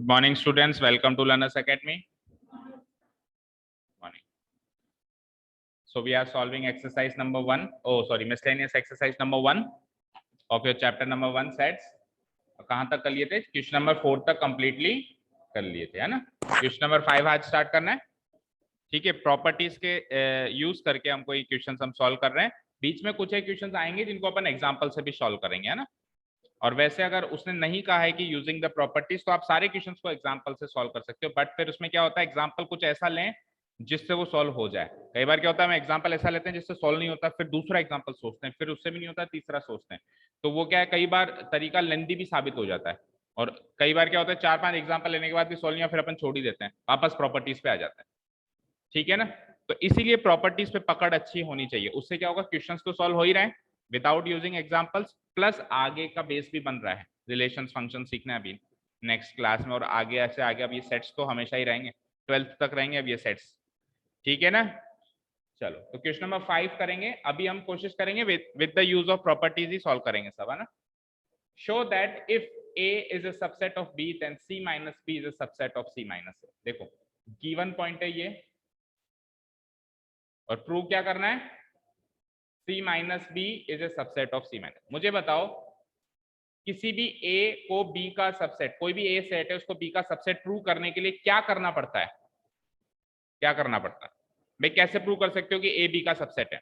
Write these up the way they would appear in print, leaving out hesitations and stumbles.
Good morning, students. Welcome to Learners Academy. Morning. So we are solving exercise number 1. Oh, sorry, miscellaneous exercise number 1 of your chapter number 1 sets. कहाँ तक कर लिए थे? Question number 4 तक completely कर लिए थे, है ना? क्वेश्चन नंबर 5 आज स्टार्ट करना है. ठीक है, प्रॉपर्टीज के यूज करके हमको ये क्वेश्चन हम सॉल्व कर रहे हैं. बीच में कुछ एक क्वेश्चन आएंगे जिनको अपन एग्जाम्पल से भी सॉल्व करेंगे, है ना? और वैसे अगर उसने नहीं कहा है कि यूजिंग द प्रॉपर्टीज तो आप सारे क्वेश्चंस को एग्जांपल से सॉल्व कर सकते हो, बट फिर उसमें क्या होता है, एग्जांपल कुछ ऐसा लें जिससे वो सॉल्व हो जाए. कई बार क्या होता है, हम एग्जांपल ऐसा लेते हैं जिससे सॉल्व नहीं होता, फिर दूसरा एग्जांपल सोचते हैं, फिर उससे भी नहीं होता, तीसरा सोचते हैं. तो वो क्या है, कई बार तरीका लेंदी भी साबित हो जाता है. और कई बार क्या होता है, 4-5 एग्जाम्पल लेने के बाद भी सॉल्व नहीं, फिर अपन छोड़ ही देते हैं, वापस प्रॉपर्टीज पे आ जाते हैं. ठीक है ना? तो इसीलिए प्रॉपर्टीज पे पकड़ अच्छी होनी चाहिए. उससे क्या होगा, क्वेश्चंस तो सॉल्व हो ही रहे हैं विदाउट यूजिंग एग्जांपल्स, प्लस आगे का बेस भी बन रहा है. रिलेशंस फंक्शन सीखना है अभी नेक्स्ट क्लास में, और आगे ऐसे आगे अब ये सेट्स तो हमेशा ही रहेंगे, 12th तक रहेंगे अब ये सेट्स. ठीक है ना? चलो, तो क्वेश्चन नंबर 5 करेंगे. अभी हम कोशिश करेंगे with the use of properties he solve करेंगे सब, है ना? Show that if A is a subset of B then C minus B is a subset of C minus A. देखो गिवन पॉइंट है ये, और प्रूव क्या करना है, C minus B is a subset of C minus. मुझे बताओ, किसी भी A को B का सबसेट, कोई भी A सेट है उसको B का सबसेट प्रूव करने के लिए क्या करना पड़ता है? क्या करना पड़ता है भाई? कैसे प्रूव कर सकते हो कि A B का सबसेट है?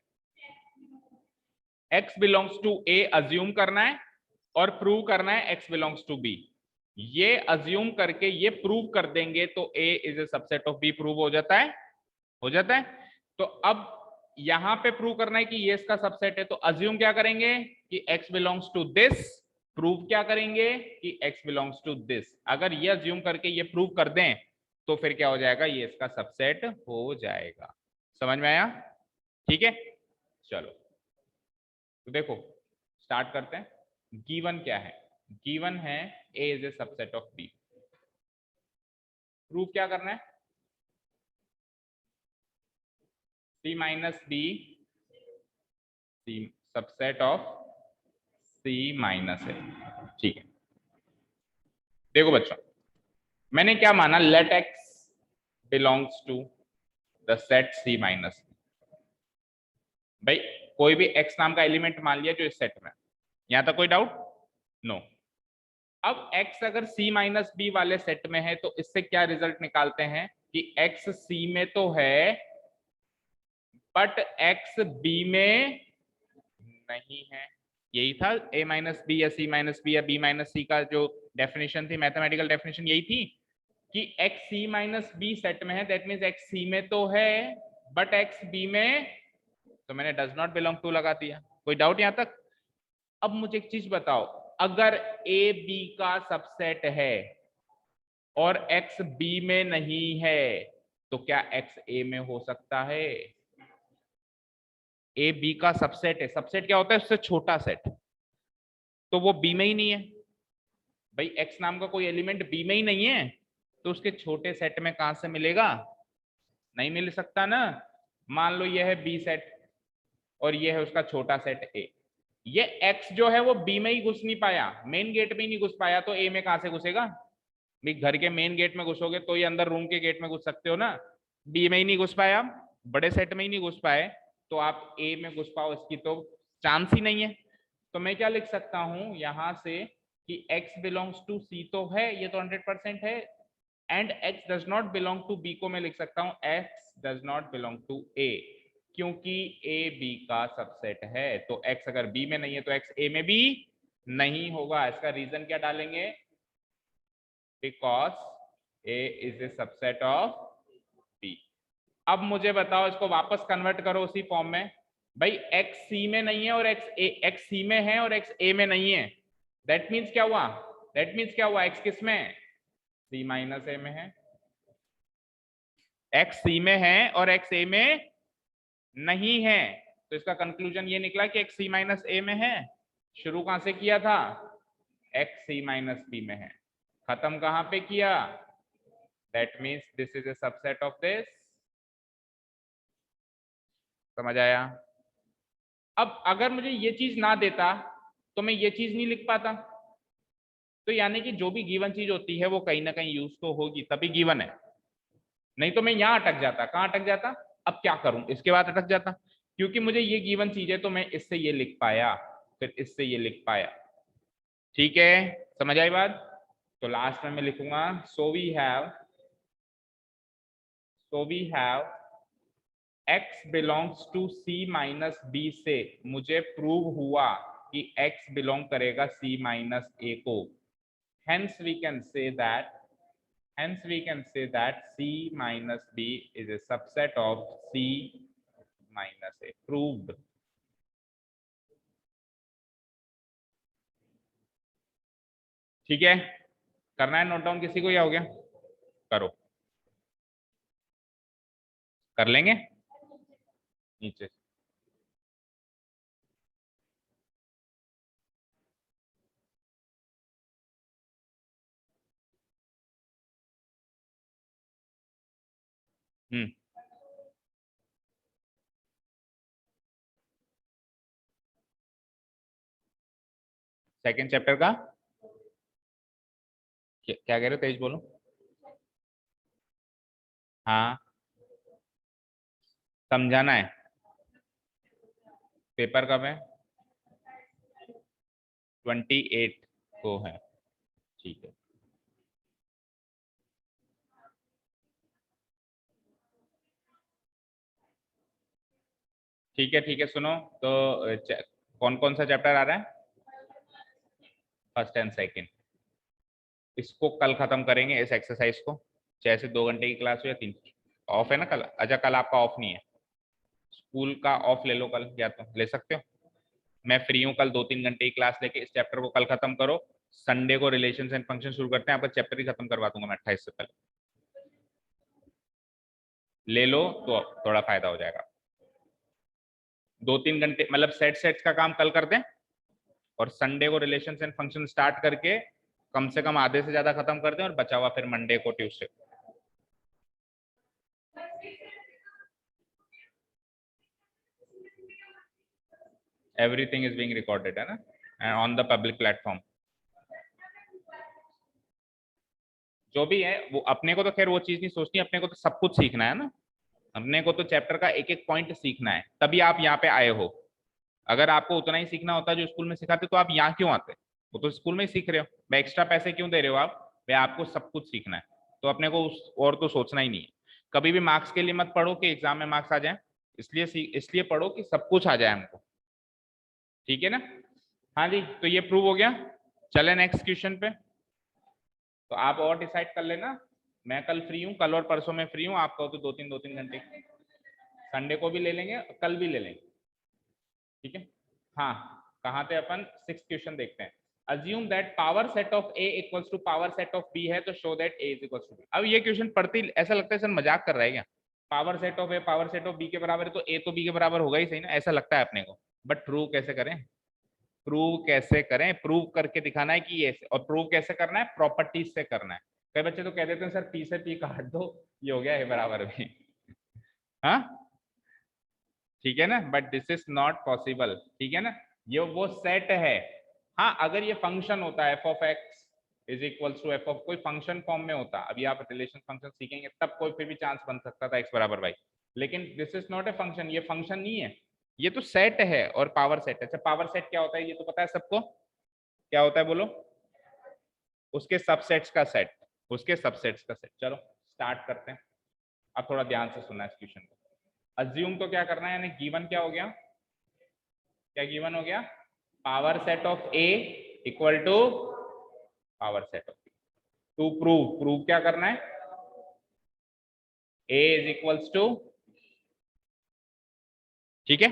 X belongs to A assume करना है और प्रूव करना है X belongs to B. ये अज्यूम करके ये प्रूव कर देंगे तो A is a subset of B prove हो जाता है, हो जाता है. तो अब यहां पे प्रूव करना है कि ये इसका सबसेट है, तो अज्यूम क्या करेंगे कि x belongs to this. Prove क्या करेंगे कि x बिलोंग्स टू दिस. अगर ये अज्यूम करके ये प्रूव कर दें तो फिर क्या हो जाएगा, ये इसका सबसेट हो जाएगा. समझ में आया? ठीक है, चलो तो देखो स्टार्ट करते हैं. गिवन क्या है? गिवन है A is a subset of B. Prove क्या करना है? C minus B C subset of C minus A. ठीक है, देखो बच्चों, मैंने क्या माना, let X belongs to the set C minus. भाई कोई भी X नाम का एलिमेंट मान लिया जो इस सेट में, यहां तक कोई डाउट? नो. अब X अगर C minus B वाले सेट में है तो इससे क्या रिजल्ट निकालते हैं कि X C में तो है बट X B में नहीं है. यही था A माइनस बी या C माइनस बी या B माइनस C का जो डेफिनेशन थी, मैथमेटिकल डेफिनेशन यही थी कि X C minus B set में है, दैट मींस X C में तो है बट X B में, तो मैंने डज नॉट बिलोंग टू लगा दिया. कोई डाउट यहां तक? अब मुझे एक चीज बताओ, अगर A B का सबसेट है और X B में नहीं है तो क्या X A में हो सकता है? A B का सबसेट है, सबसेट क्या होता है, उससे छोटा सेट, तो वो B में ही नहीं है. भाई X नाम का कोई एलिमेंट B में ही नहीं है तो उसके छोटे सेट में कहां से मिलेगा? नहीं मिल सकता ना. मान लो ये है B सेट और ये है उसका छोटा सेट A. ये X जो है वो B में ही घुस नहीं पाया, मेन गेट में ही नहीं घुस पाया, तो A में कहां से घुसेगा? भाई घर के मेन गेट में घुसोगे तो ये अंदर रूम के गेट में घुस सकते हो ना. B में ही नहीं घुस पाया, बड़े सेट में ही नहीं घुस पाए, तो आप A में घुस पाओ इसकी तो चांस ही नहीं है. तो मैं क्या लिख सकता हूं यहां से कि X बिलोंग्स टू C तो है, ये तो 100% है, and X does not belong to B को मैं लिख सकता हूं X does not belong to A, क्योंकि A B का सबसेट है. तो X अगर B में नहीं है तो X A में भी नहीं होगा. इसका रीजन क्या डालेंगे? Because A is a subset of B. अब मुझे बताओ, इसको वापस कन्वर्ट करो उसी फॉर्म में. भाई X C में नहीं है और X C में है और X A में नहीं है, दैट मीन्स क्या हुआ? दैट मीन्स क्या हुआ, X किस में है? C माइनस A में है. X C में है और X A में नहीं है, तो इसका कंक्लूजन ये निकला कि X C माइनस A में है. शुरू कहां से किया था? X C माइनस B में है. खत्म कहां पे किया? That means this is a subset of this. समझ आया? अब अगर मुझे ये चीज ना देता तो मैं ये चीज नहीं लिख पाता. तो यानी कि जो भी गिवन चीज होती है वो कहीं ना कहीं यूज तो होगी, तभी गिवन है, नहीं तो मैं यहाँ अटक जाता। कहाँ अटक जाता? अब क्या करूं, इसके बाद अटक जाता, क्योंकि मुझे ये गिवन चीज है तो मैं इससे ये लिख पाया, फिर इससे ये लिख पाया। ठीक है, समझ आई बात? तो लास्ट में मैं लिखूंगा so we have x belongs to c minus B से मुझे प्रूव हुआ कि x बिलोंग करेगा c माइनस a को। hence we can say that c minus b is a subset of c minus a, proved। ठीक है, करना है नोट डाउन किसी को, या हो गया? करो, कर लेंगे नीचे। सेकेंड चैप्टर का क्या कह रहे हो, तेज बोलो। हाँ, समझाना है। पेपर कब है? 28 को है। ठीक है, ठीक है, ठीक है, सुनो तो कौन कौन सा चैप्टर आ रहा है? First and second. इसको कल खत्म करेंगे, इस एक्सरसाइज को, चाहे से 2 घंटे की क्लास हो या 3। ऑफ है ना कल? अच्छा, कल आपका ऑफ नहीं है, स्कूल का ऑफ ले लो कल, या तो ले सकते हो। मैं फ्री हूँ कल, 2-3 घंटे की क्लास लेके इस चैप्टर को कल खत्म करो। संडे को रिलेशंस एंड फंक्शन शुरू करते हैं, आपका चैप्टर ही खत्म करवा दूंगा मैं 28 से पहले। ले लो तो थोड़ा फायदा हो जाएगा। 2-3 घंटे मतलब सेट सेट्स का काम कल कर दें, और संडे को रिलेशंस एंड फंक्शन स्टार्ट करके कम से कम आधे से ज्यादा खत्म कर दें, और बचा हुआ फिर मंडे को, Tuesday. Everything is being recorded है ना, and on the public platform. जो भी है वो अपने को तो खैर वो चीज नहीं सोचनी, अपने को तो सब कुछ सीखना है ना। अपने को तो चैप्टर का एक एक पॉइंट सीखना है, तभी आप यहाँ पे आए हो। अगर आपको उतना ही सीखना होता जो स्कूल में सिखाते तो आप यहाँ क्यों आते? वो तो स्कूल में ही सीख रहे हो, भाई एक्स्ट्रा पैसे क्यों दे रहे हो आप? भाई आपको सब कुछ सीखना है, तो अपने को उस और तो सोचना ही नहीं है। कभी भी मार्क्स के लिए मत पढ़ो कि एग्जाम में मार्क्स आ जाए, इसलिए पढ़ो कि सब कुछ आ जाए हमको। ठीक है ना? हाँ जी, तो ये प्रूव हो गया। चले नेक्स्ट क्वेश्चन पे। तो आप और डिसाइड कर लेना, मैं कल फ्री हूँ, कल और परसों में फ्री हूँ, आप कहो तो 2-3 घंटे। संडे को भी ले लेंगे, कल भी ले लेंगे। ठीक है, हाँ। कहाँ थे अपन? 6th क्वेश्चन देखते हैं। Assume that power set of A equals to power set of B है, तो show that A is equals to B. अब ये क्वेश्चन पढ़ते ही ऐसा लगता है सर मजाक कर रहा है क्या? Power set of A power set of B के बराबर है, तो ए तो बी के बराबर होगा ही, सही ना? ऐसा लगता है अपने को, बट प्रूव कैसे करें? प्रूव करके दिखाना है कि ये, और प्रूव कैसे करना है? प्रॉपर्टीज से करना है। कई बच्चे तो कह देते हैं सर पी से पी काट दो, ये हो गया ए बराबर भी। हाँ, ठीक है ना, but this is not possible. ठीक है ना, ये वो सेट है। हाँ, अगर ये फंक्शन होता है f of x is equal to f of, कोई फंक्शन फॉर्म में होता, अभी आप रिलेशन फंक्शन सीखेंगे तब कोई फिर भी चांस बन सकता था एक्स बराबर वाई, लेकिन this is not a function, ये फंक्शन नहीं है, ये तो सेट है, और पावर सेट है। अच्छा, पावर सेट क्या होता है ये तो पता है सबको, क्या होता है बोलो? उसके सबसेट्स का सेट, उसके सबसेट्स का सेट। चलो स्टार्ट करते हैं, अब थोड़ा ध्यान से सुनना इस क्वेश्चन को। अज्यूम तो क्या करना है, यानी गिवन क्या हो गया? क्या गिवन हो गया? Power set of A equal to power set of B. To prove क्या करना है? ए इज इक्वल्स टू, ठीक है।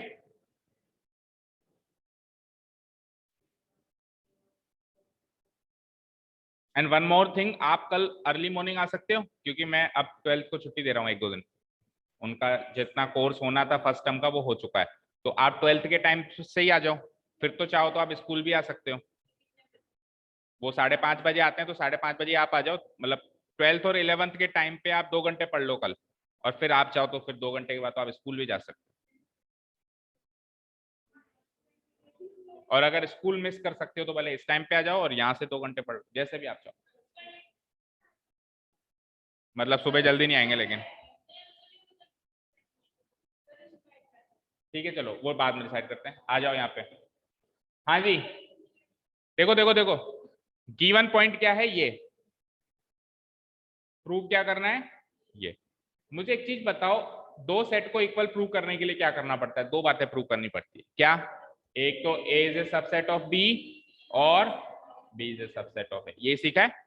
एंड वन मोर थिंग, आप कल अर्ली मॉर्निंग आ सकते हो, क्योंकि मैं अब 12th को छुट्टी दे रहा हूँ 1-2 दिन। उनका जितना कोर्स होना था फर्स्ट टर्म का वो हो चुका है, तो आप 12th के टाइम से ही आ जाओ। फिर तो चाहो तो आप स्कूल भी आ सकते हो, वो 5:30 बजे आते हैं, तो 5:30 बजे आप आ जाओ, मतलब 12th और 11th के टाइम पे आप 2 घंटे पढ़ लो कल, और फिर आप चाहो तो फिर 2 घंटे के बाद तो आप स्कूल भी जा सकते हो। और अगर स्कूल मिस कर सकते हो तो भले इस टाइम पे आ जाओ और यहाँ से 2 घंटे पढ़ो, जैसे भी आप चाहो। मतलब सुबह जल्दी नहीं आएंगे लेकिन, ठीक है चलो वो बाद में डिसाइड करते हैं। आ जाओ यहाँ पे। हाँ जी, देखो देखो देखो, गिवन पॉइंट क्या है, ये प्रूव क्या करना है, ये। मुझे एक चीज बताओ, दो सेट को इक्वल प्रूव करने के लिए क्या करना पड़ता है? दो बातें प्रूव करनी पड़ती है। क्या? एक तो A is a subset of B और B is a subset of A, ये सीखा है।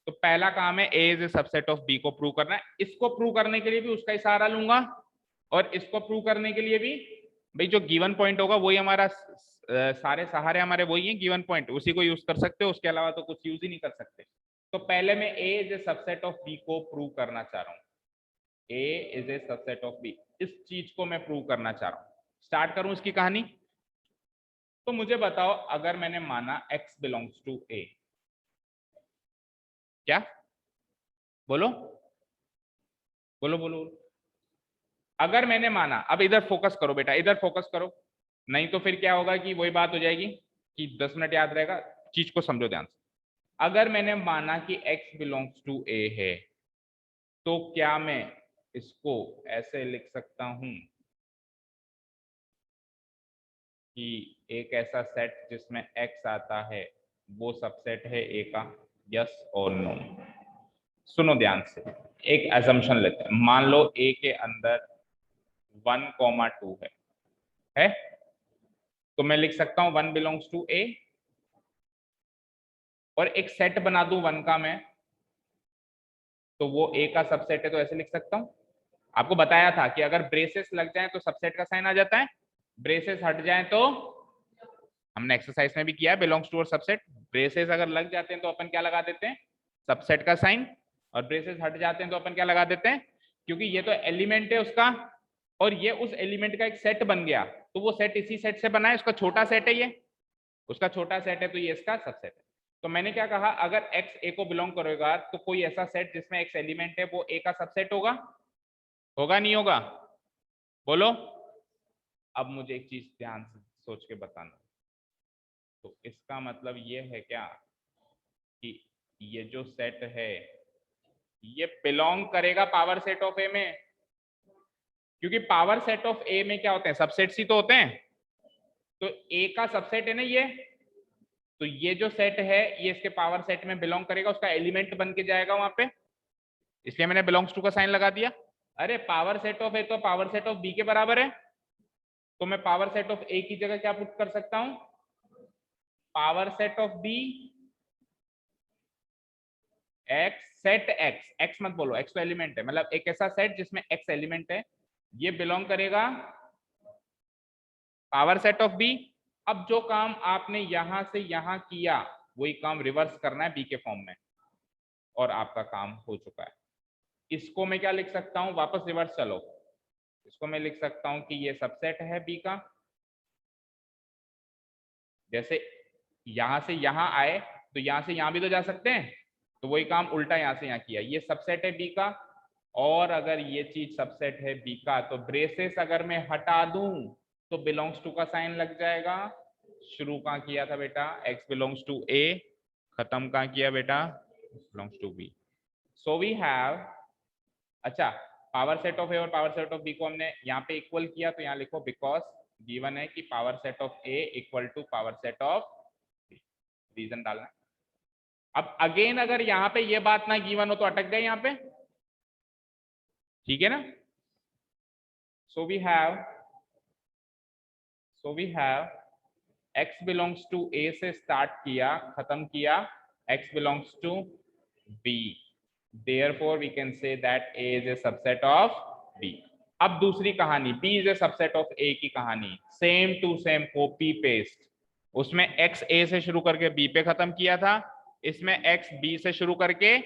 तो पहला काम है A is a subset of B को प्रूव करना है। इसको प्रूव करने के लिए भी उसका ही सहारा लूंगा और इसको प्रूव करने के लिए भी भाई जो गिवन पॉइंट होगा वही हमारा, सारे सहारे हमारे वही हैं, गिवन पॉइंट उसी को यूज कर सकते हो, उसके अलावा तो कुछ यूज ही नहीं कर सकते। तो पहले मैं A is a subset of B को प्रूव करना चाह रहा हूँ। A is a subset of B, इस चीज को मैं प्रूव करना चाह रहा हूँ। स्टार्ट करूं इसकी कहानी। तो मुझे बताओ, अगर मैंने माना x बिलोंग्स टू ए, क्या? बोलो बोलो बोलो। अगर मैंने माना, अब इधर फोकस करो बेटा, इधर फोकस करो, नहीं तो फिर क्या होगा कि वही बात हो जाएगी कि 10 मिनट याद रहेगा, चीज को समझो ध्यान से। अगर मैंने माना कि x बिलोंग्स टू ए है, तो क्या मैं इसको ऐसे लिख सकता हूं कि एक ऐसा सेट जिसमें x आता है वो सबसेट है a का? यस और नो? सुनो ध्यान से, एक असम्पशन लेते हैं। मान लो a के अंदर 1,2 है तो मैं लिख सकता हूं 1 बिलोंग्स टू ए, और एक सेट बना दूं 1 का मैं, तो वो ए का सबसेट है, तो ऐसे लिख सकता हूं। आपको बताया था कि अगर ब्रेसेस लग जाए तो सबसेट का साइन आ जाता है, ब्रेसेस हट जाए तो, हमने एक्सरसाइज में भी किया है बिलोंग्स टू और सबसेट, ब्रेसेस अगर लग जाते हैं तो अपन क्या लगा देते हैं? सबसेट का साइन। और ब्रेसेस हट जाते हैं तो अपन क्या लगा देते हैं? क्योंकि ये तो एलिमेंट है उसका और ये उस एलिमेंट का एक सेट बन गया, तो वो सेट इसी सेट से बना है, उसका छोटा सेट है, ये उसका छोटा सेट है, तो ये इसका सबसेट है। तो मैंने क्या कहा, अगर x a को बिलोंग करेगा तो कोई ऐसा सेट जिसमें x एलिमेंट है वो a का सबसेट होगा? होगा नहीं होगा? बोलो। अब मुझे एक चीज ध्यान से सोच के बताना, तो इसका मतलब ये है क्या कि ये जो सेट है ये बिलोंग करेगा पावर सेट ऑफ ए में? क्योंकि पावर सेट ऑफ ए में क्या होते हैं? सबसेट्स ही तो होते हैं। तो ए का सबसेट है ना ये, तो ये जो सेट है ये इसके पावर सेट में बिलोंग करेगा, उसका एलिमेंट बन के जाएगा वहां पे, इसलिए मैंने बिलोंग्स टू का साइन लगा दिया। अरे पावर सेट ऑफ ए तो पावर सेट ऑफ बी के बराबर है, तो मैं पावर सेट ऑफ ए की जगह क्या पुट कर सकता हूं? Power set of B x, set x, x मत बोलो, एक्स तो एलिमेंट है, मतलब एक ऐसा सेट जिसमें एक्स एलिमेंट है, ये बिलोंग करेगा पावर सेट ऑफ बी। अब जो काम आपने यहां से यहां किया वही काम रिवर्स करना है बी के फॉर्म में, और आपका काम हो चुका है। इसको मैं क्या लिख सकता हूं? वापस रिवर्स चलो, इसको मैं लिख सकता हूं कि ये सबसेट है बी का। जैसे यहां से यहां आए तो यहां से यहां भी तो जा सकते हैं, तो वही काम उल्टा यहां से यहां किया, ये सबसेट है बी का। और अगर ये चीज सबसेट है बी का तो ब्रेसेस अगर मैं हटा दूं तो बिलोंग्स टू का साइन लग जाएगा। शुरू कहाँ किया था बेटा? x बिलोंग्स टू a, खत्म कहाँ किया बेटा? Belongs to b। So we have, अच्छा, पावर सेट ऑफ ए और पावर सेट ऑफ बी को हमने यहाँ पे इक्वल किया, तो यहाँ लिखो बिकॉज गिवन है कि power set of A equal to power set of B, reason डालना है। अब अगेन अगर यहाँ पे ये बात ना गिवन हो तो अटक गए यहाँ पे, ठीक है ना? So we have x belongs to a से स्टार्ट किया, खत्म किया x belongs to b, therefore we can say that a is a subset of b। अब दूसरी कहानी b is a subset of a की कहानी, same to same copy paste. उसमें x a से शुरू करके b पे खत्म किया था, इसमें x b से शुरू करके,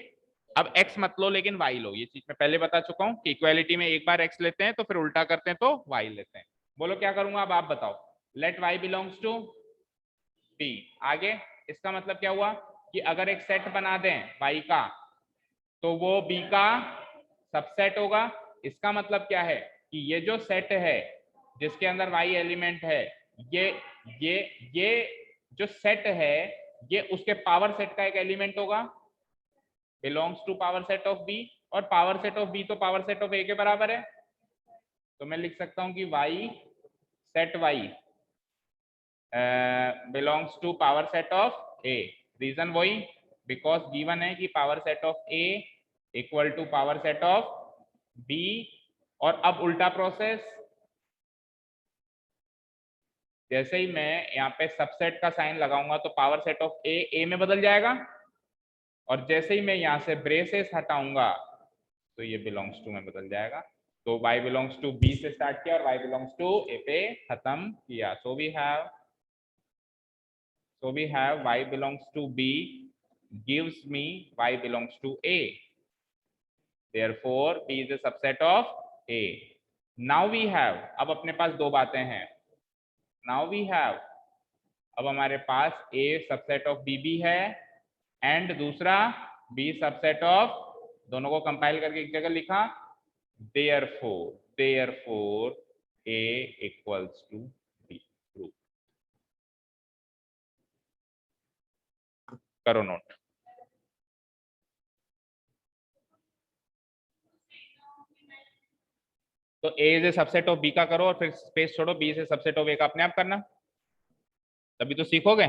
अब x मत लो लेकिन y लो, ये चीज मैं पहले बता चुका हूं कि इक्वालिटी में एक बार x लेते हैं तो फिर उल्टा करते हैं तो y लेते हैं। बोलो क्या करूंगा अब आप बताओ? Let y belongs to b। आगे इसका मतलब क्या हुआ कि अगर एक सेट बना दें y का तो वो b का सबसेट होगा। इसका मतलब क्या है कि ये जो सेट है जिसके अंदर y एलिमेंट है ये जो सेट है ये उसके पावर सेट का एक एलिमेंट होगा, belongs to power set of B, और पावर सेट ऑफ बी तो पावर सेट ऑफ ए के बराबर है। तो मैं लिख सकता हूं कि Y set Y belongs to power set of A. Reason वही, बिकॉज गिवन है कि power set of A equal to power set of B. और अब उल्टा प्रोसेस, जैसे ही मैं यहाँ पे सबसेट का साइन लगाऊंगा तो पावर सेट ऑफ ए में बदल जाएगा, और जैसे ही मैं यहाँ से ब्रेसेस हटाऊंगा तो ये बिलोंग्स टू में बदल जाएगा। तो y बिलोंग्स टू बी से स्टार्ट किया और y बिलोंग्स टू ए पे खत्म किया। So we have y belongs to b gives me y belongs to a, therefore b is a subset of a. now we have, अब अपने पास दो बातें हैं। now we have, अब हमारे पास a सबसेट ऑफ b भी है एंड दूसरा b सबसेट ऑफ, दोनों को कंपाइल करके एक जगह लिखा, therefore a equals to b। Proof करो नोट। तो a is a subset of b का करो और फिर स्पेस छोड़ो, b से सबसेट ऑफ a का अपने आप करना, तभी तो सीखोगे।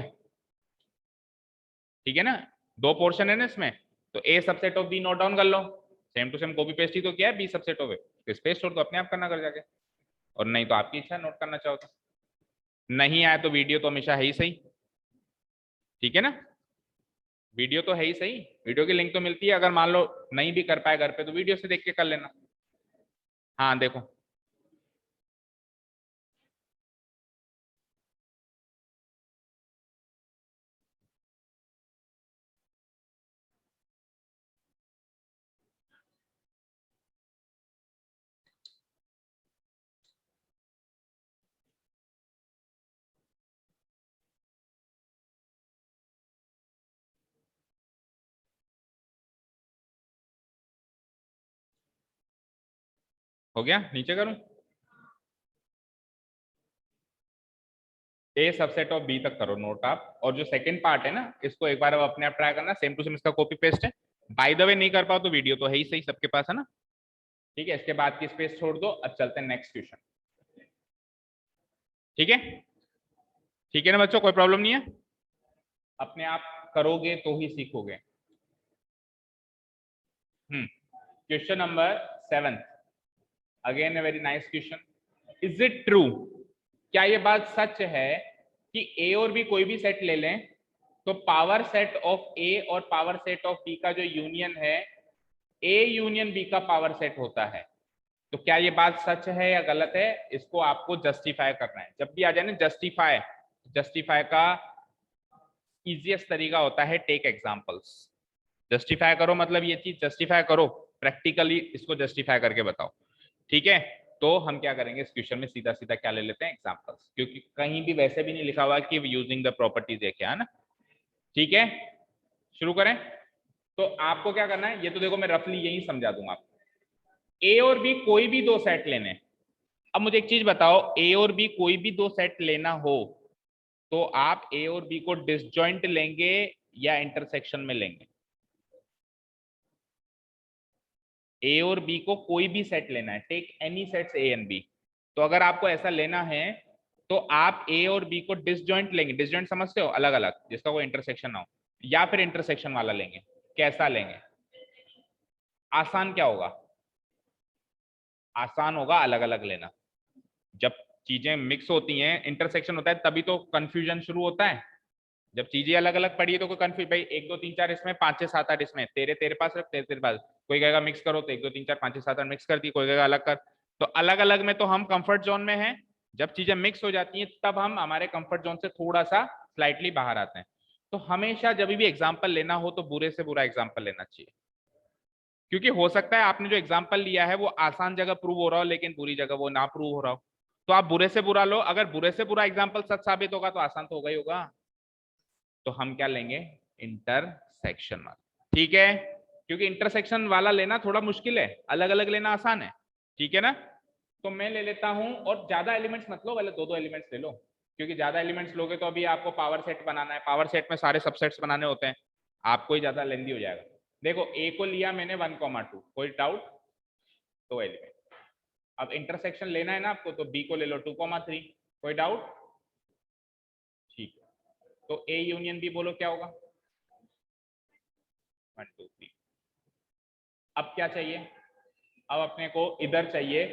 ठीक है ना, दो पोर्शन है ना इसमें, तो a subset of b note down कर लो, same to same copy paste ही तो किया है, b सबसेट ऑफ a, फिर स्पेस छोड़ दो, अपने आप करना कर जाके, और नहीं तो आपकी इच्छा नोट करना चाहो तो। नहीं आए तो वीडियो तो हमेशा है ही सही, ठीक है ना, वीडियो तो है ही सही, वीडियो की लिंक तो मिलती है, अगर मान लो नहीं भी कर पाए घर पे तो वीडियो से देख के कर लेना। हाँ देखो, हो गया, नीचे करूं, ए सबसेट ऑफ बी तक करो नोट आप, और जो सेकंड पार्ट है ना इसको एक बार अब अपने आप ट्राई करना, सेम टू सेम इसका कॉपी पेस्ट है। बाय द वे नहीं कर पाओ तो वीडियो तो है ही सही, सबके पास है ना। ठीक है, इसके बाद की स्पेस छोड़ दो, अब चलते हैं नेक्स्ट क्वेश्चन। ठीक है, ठीक है ना बच्चों, कोई प्रॉब्लम नहीं है, अपने आप करोगे तो ही सीखोगे। Question number 7, again a very nice question. Is it true, क्या ये बात सच है कि ए और बी कोई भी सेट ले लें तो पावर सेट ऑफ ए और पावर सेट ऑफ बी का जो यूनियन है, ए यूनियन बी का पावर सेट होता है। तो क्या ये बात सच है या गलत है, इसको आपको जस्टिफाई करना है। जब भी आ जाए ना जस्टिफाई, जस्टिफाई का इजीएस्ट तरीका होता है टेक एग्जांपल्स। जस्टिफाई करो मतलब ये चीज जस्टिफाई करो, प्रैक्टिकली इसको जस्टिफाई करके बताओ। ठीक है, तो हम क्या करेंगे इस क्वेश्चन में, सीधा सीधा क्या ले लेते हैं, एग्जांपल्स, क्योंकि कहीं भी वैसे भी नहीं लिखा हुआ कि यूजिंग द प्रॉपर्टीज है क्या, है ना। ठीक है, शुरू करें। तो आपको क्या करना है, ये तो देखो मैं रफली यही समझा दूंगा आपको। ए और बी कोई भी दो सेट लेने, अब मुझे एक चीज बताओ, ए और बी कोई भी दो सेट लेना हो तो आप ए और बी को डिसजॉइंट लेंगे या इंटरसेक्शन में लेंगे। ए और बी को कोई भी सेट लेना है, take any sets A and B, तो अगर आपको ऐसा लेना है तो आप ए और बी को डिसजॉइंट लेंगे। डिसजॉइंट समझते हो, अलग अलग, जिसका कोई इंटरसेक्शन ना हो, या फिर इंटरसेक्शन वाला लेंगे। कैसा लेंगे, आसान क्या होगा, आसान होगा अलग अलग लेना। जब चीजें मिक्स होती हैं, इंटरसेक्शन होता है, तभी तो कंफ्यूजन शुरू होता है। जब चीजें अलग अलग पड़ी है तो कोई कंफ्यूज, भाई 1 2 3 4 इसमें, 5 6 7 8 इसमें, तेरे तेरे पास रख, तेरे तेरे पास, कोई कहेगा मिक्स करो तो 1 2 3 4 5 6 7 8 मिक्स कर दी, कोई कहेगा अलग कर। तो अलग अलग में तो हम कंफर्ट जोन में हैं, जब चीजें मिक्स हो जाती हैं तब हम हमारे कंफर्ट जोन से थोड़ा सा स्लाइटली बाहर आते हैं। तो हमेशा जब भी एग्जाम्पल लेना हो तो बुरे से बुरा एग्जाम्पल लेना चाहिए, क्योंकि हो सकता है आपने जो एग्जाम्पल लिया है वो आसान जगह प्रूव हो रहा हो लेकिन बुरी जगह वो ना प्रूव हो रहा हो। तो आप बुरे से बुरा लो, अगर बुरे से बुरा एग्जाम्पल सच साबित होगा तो आसान तो होगा ही होगा। तो हम क्या लेंगे, इंटरसेक्शन वाला। ठीक है, क्योंकि इंटरसेक्शन वाला लेना थोड़ा मुश्किल है, अलग अलग लेना आसान है। ठीक है ना, तो मैं ले लेता हूं, और ज्यादा एलिमेंट्स मत लो, पहले दो दो एलिमेंट्स ले लो, क्योंकि ज्यादा एलिमेंट्स लोगे तो अभी आपको पावर सेट बनाना है, पावर सेट में सारे सबसेट्स बनाने होते हैं, आपको ही ज्यादा लेंदी हो जाएगा। देखो ए को लिया मैंने 1,2, कोई डाउट? तो एलिमेंट, अब इंटरसेक्शन लेना है ना आपको, तो बी को ले लो 2,3, कोई डाउट? ठीक है, तो ए यूनियन बी बोलो क्या होगा? 1 2 3। अब क्या चाहिए? अब अपने को इधर चाहिए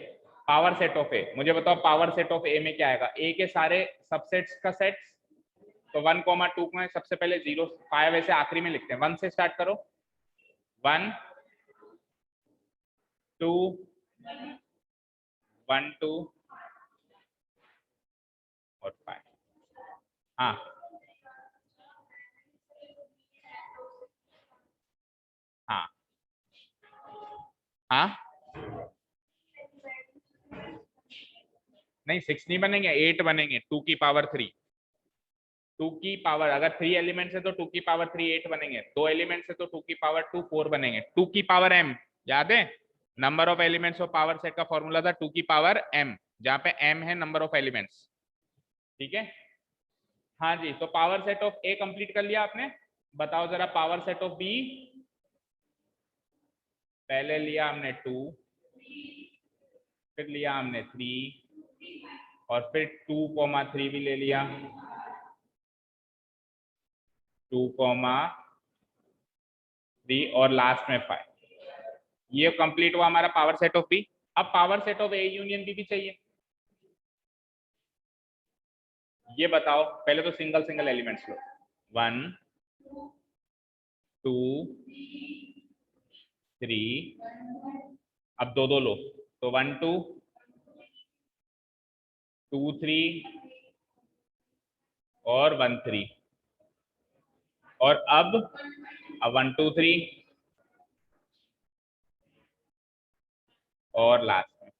पावर सेट ऑफ ए। मुझे बताओ पावर सेट ऑफ ए में क्या आएगा? ए के सारे सबसेट्स का सेट, तो 1,2 में सबसे पहले 0 5 ऐसे आखिरी में लिखते हैं, 1 से स्टार्ट करो, 1 2 1 2 और 5। हाँ हाँ हाँ, नहीं 6 नहीं बनेंगे, 8 बनेंगे, 2 की पावर 3। 2 की पावर, अगर 3 एलिमेंट्स है तो 2 की पावर 3 8 बनेंगे, 2 एलिमेंट्स है तो 2 की पावर 2 4 बनेंगे। 2 की पावर m, याद है number of elements of power set का फॉर्मूला था 2 की पावर m, जहां पे m है नंबर ऑफ एलिमेंट्स। ठीक है, हाँ जी, तो power set of A complete कर लिया आपने। बताओ जरा पावर सेट ऑफ बी। पहले लिया हमने 2, फिर लिया हमने 3 और फिर 2,3 भी ले लिया, 2,3 और लास्ट में 5। ये कंप्लीट हुआ हमारा पावर सेट ऑफ बी। अब power set of A union B भी चाहिए। ये बताओ, पहले तो सिंगल सिंगल एलिमेंट्स लो, 1 2 3, अब दो दो लो, तो 1 2 2 3 और 1 3, और अब 1 2 3 और लास्ट में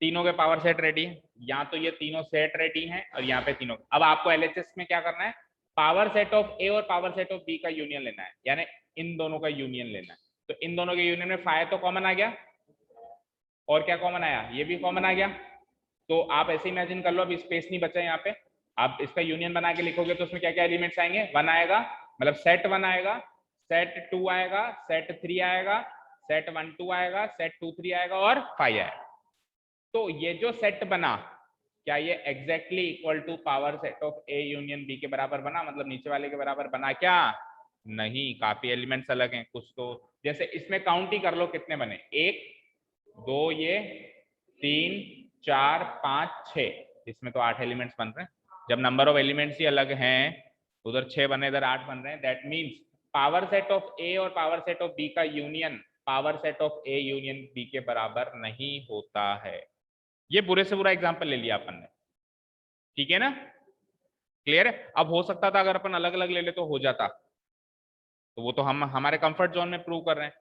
तीनों के पावर सेट रेडी है। यहाँ तो ये तीनों सेट रेडी हैं और यहाँ पे तीनों। अब आपको एलएचएस में क्या करना है? पावर सेट ऑफ ए और पावर सेट ऑफ बी का यूनियन लेना है, यानी इन दोनों का यूनियन लेना है। तो इन दोनों के यूनियन में 5 तो कॉमन आ गया, और क्या कॉमन आया? ये भी कॉमन आ गया। तो आप ऐसे इमेजिन कर लो, अब स्पेस नहीं बचा यहाँ पे, आप इसका यूनियन बना के लिखोगे तो उसमें क्या क्या एलिमेंट्स आएंगे? 1 आएगा, मतलब सेट 1 आएगा, सेट 2 आएगा, सेट 3 आएगा, सेट 1 2 आएगा, सेट 2 3 आएगा और 5 आएगा। तो ये जो सेट बना, क्या ये exactly equal to power set of A union B के बराबर बना? मतलब नीचे वाले के बराबर बना क्या? नहीं, काफी एलिमेंट्स अलग हैं कुछ। तो जैसे इसमें काउंट ही कर लो कितने बने, 1 2 ये 3 4 5 6, इसमें तो 8 एलिमेंट्स बन रहे हैं। जब नंबर ऑफ एलिमेंट्स ही अलग हैं, उधर 6 बने इधर 8 बन रहे हैं, that means power set of A और पावर सेट ऑफ बी का union power set of A union B के बराबर नहीं होता है। ये बुरे से बुरा एग्जांपल ले लिया अपन ने, ठीक है ना? क्लियर है? अब हो सकता था अगर अपन अलग अलग ले ले तो हो जाता, तो वो तो हम हमारे कंफर्ट जोन में प्रूव कर रहे हैं।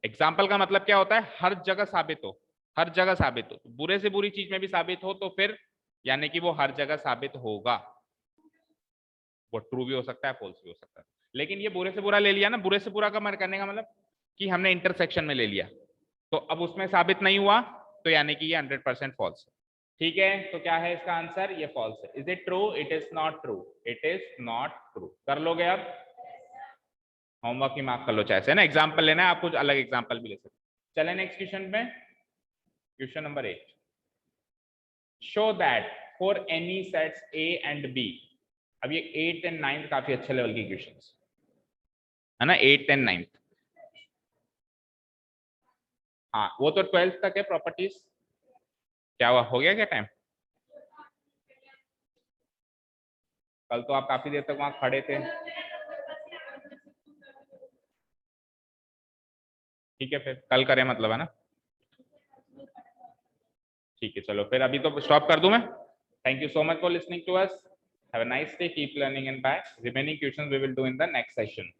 एग्जाम्पल का मतलब क्या होता है? हर जगह साबित हो, हर जगह साबित हो। बुरे से बुरी चीज में भी साबित हो तो फिर यानी कि वो हर जगह साबित होगा। वो ट्रू भी हो सकता है, फॉल्स भी हो सकता है। लेकिन ये बुरे से बुरा ले लिया ना, बुरे से बुरा का मन करने का मतलब कि हमने इंटरसेक्शन में ले लिया, तो अब उसमें साबित नहीं हुआ, तो यानी कि ये 100% फॉल्स है। ठीक है, तो क्या है इसका आंसर? ये फॉल्स है। Is it true? It is not true, it is not true. कर लोगे अब? होमवर्क ही मार्क कर लो चाहे से ना, एग्जाम्पल लेना है आप, कुछ अलग एग्जाम्पल भी ले सकते। चले नेक्स्ट क्वेश्चन में, question number 8। Show that for any sets A and B. अब ये 8th एंड 9th काफी अच्छे लेवल की क्वेश्चंस है ना, 8th एंड 9th। हाँ, वो तो 12th तक है प्रॉपर्टीज। क्या हुआ, हो गया क्या टाइम? कल तो आप काफी देर तक वहां खड़े थे। ठीक है, फिर कल करें मतलब, है ना? ठीक है, चलो फिर अभी तो स्टॉप कर दूं मैं। Thank you so much for listening to us. Have a nice day, keep learning and bye. Remaining questions we will do in the next session.